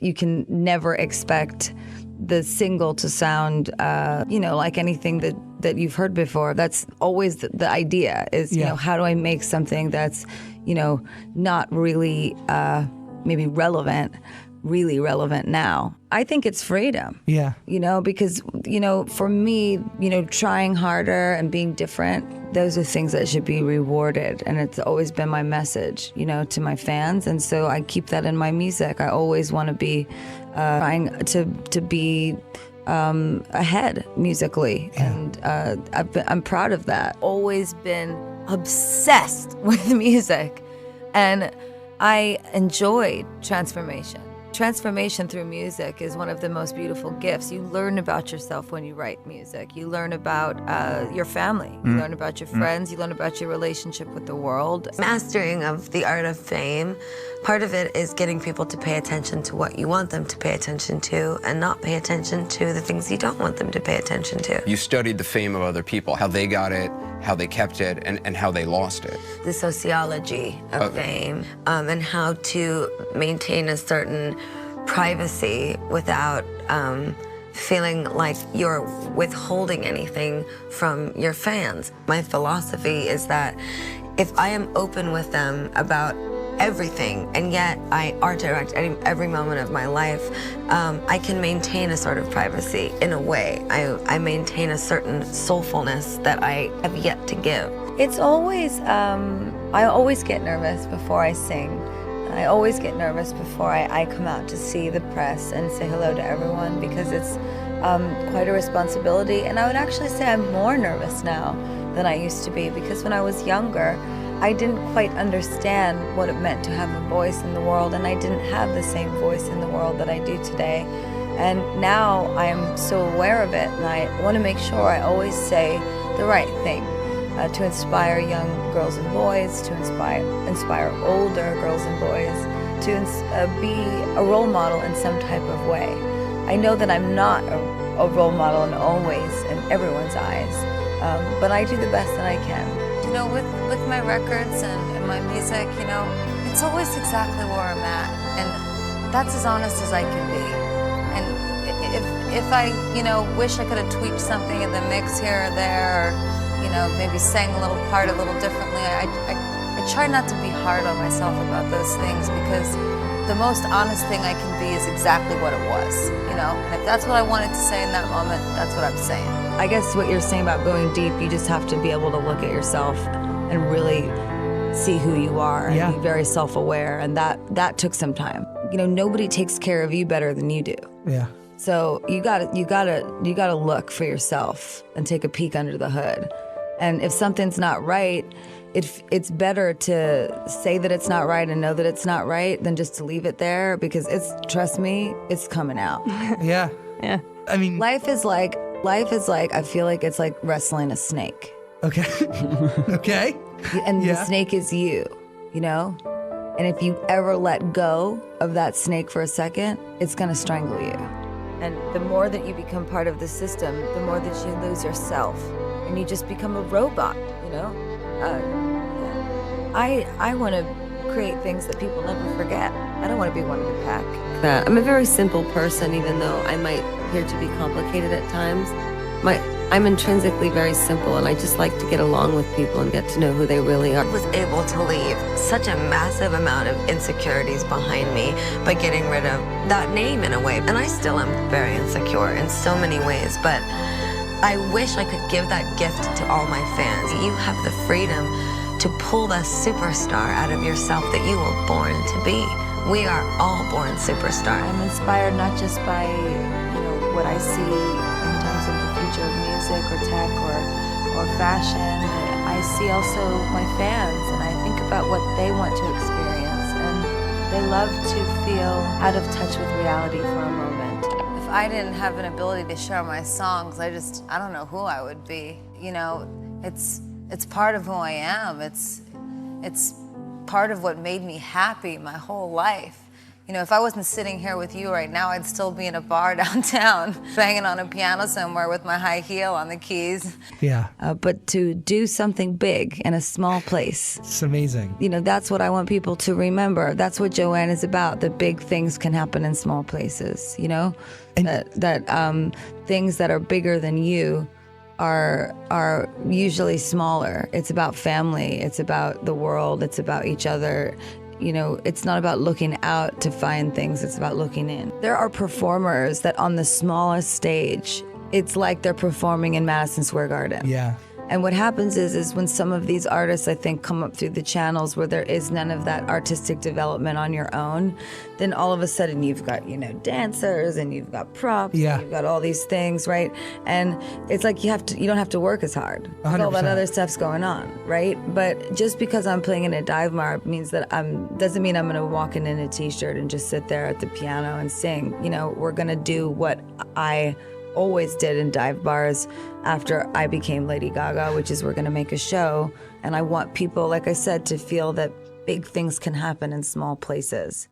You can never expect the single to sound, like anything that you've heard before. That's always the idea is, how do I make something that's, not really maybe relevant, really relevant now. I think it's freedom. Yeah. Because, for me, trying harder and being different, those are things that should be rewarded. And it's always been my message, to my fans. And so I keep that in my music. I always want to be trying to be ahead musically. Yeah. And I'm proud of that. Always been obsessed with music. And I enjoyed transformation. Transformation through music is one of the most beautiful gifts. You learn about yourself when you write music. You learn about your family. You learn about your friends. You learn about your relationship with the world. Mastering of the art of fame, part of it is getting people to pay attention to what you want them to pay attention to and not pay attention to the things you don't want them to pay attention to. You studied the fame of other people, how they got it, how they kept it, and how they lost it. The sociology of fame, and how to maintain a certain privacy without feeling like you're withholding anything from your fans. My philosophy is that if I am open with them about everything, and yet I art direct every moment of my life, I can maintain a sort of privacy in a way. I maintain a certain soulfulness that I have yet to give. It's always, I always get nervous before I sing. I always get nervous before I come out to see the press and say hello to everyone, because it's quite a responsibility. And I would actually say I'm more nervous now than I used to be, because when I was younger, I didn't quite understand what it meant to have a voice in the world, and I didn't have the same voice in the world that I do today. And now I am so aware of it, and I want to make sure I always say the right thing to inspire young girls and boys, to inspire older girls and boys, to be a role model in some type of way. I know that I'm not a role model in always in everyone's eyes, but I do the best that I can. With my records and my music, it's always exactly where I'm at, and that's as honest as I can be. And if I, wish I could have tweaked something in the mix here or there, or, maybe sang a little part a little differently, I try not to be hard on myself about those things, because the most honest thing I can be is exactly what it was, And if that's what I wanted to say in that moment, that's what I'm saying. I guess what you're saying about going deep, you just have to be able to look at yourself and really see who you are and be very self-aware, and that took some time. Nobody takes care of you better than you do. Yeah. So you gotta look for yourself and take a peek under the hood. And if something's not right, it's better to say that it's not right and know that it's not right than just to leave it there, because trust me, it's coming out. Yeah. Yeah. I mean, life is like, I feel like it's like wrestling a snake. Okay. Okay. And the snake is you, And if you ever let go of that snake for a second, it's going to strangle you. And the more that you become part of the system, the more that you lose yourself. And you just become a robot, I want to create things that people never forget. I don't want to be one of the pack. I'm a very simple person, even though I might appear to be complicated at times. I'm intrinsically very simple, and I just like to get along with people and get to know who they really are. I was able to leave such a massive amount of insecurities behind me by getting rid of that name in a way. And I still am very insecure in so many ways, but I wish I could give that gift to all my fans. You have the freedom to pull the superstar out of yourself that you were born to be. We are all born superstars. I'm inspired not just by, what I see in terms of the future of music or tech or fashion. I see also my fans, and I think about what they want to experience, and they love to feel out of touch with reality for a moment. If I didn't have an ability to share my songs, I don't know who I would be. It's part of who I am. It's part of what made me happy my whole life. You know, if I wasn't sitting here with you right now, I'd still be in a bar downtown, banging on a piano somewhere with my high heel on the keys. Yeah. But to do something big in a small place, It's amazing. you know, that's what I want people to remember. That's what Joanne is about. The big things can happen in small places, you know? That things that are bigger than you are usually smaller. It's about family. It's about the world. It's about each other. You know, it's not about looking out to find things. It's about looking in. There are performers that on the smallest stage, it's like they're performing in Madison Square Garden. Yeah. And what happens is when some of these artists, I think, come up through the channels where there is none of that artistic development on your own, then all of a sudden you've got, you know, dancers and you've got props, Yeah. and you've got all these things, right? And it's like you don't have to work as hard. 100%. All that other stuff's going on, right? But just because I'm playing in a dive bar means that doesn't mean I'm going to walk in a t-shirt and just sit there at the piano and sing. You know, we're going to do what I always did in dive bars after I became Lady Gaga, which is we're going to make a show. And I want people, like I said, to feel that big things can happen in small places.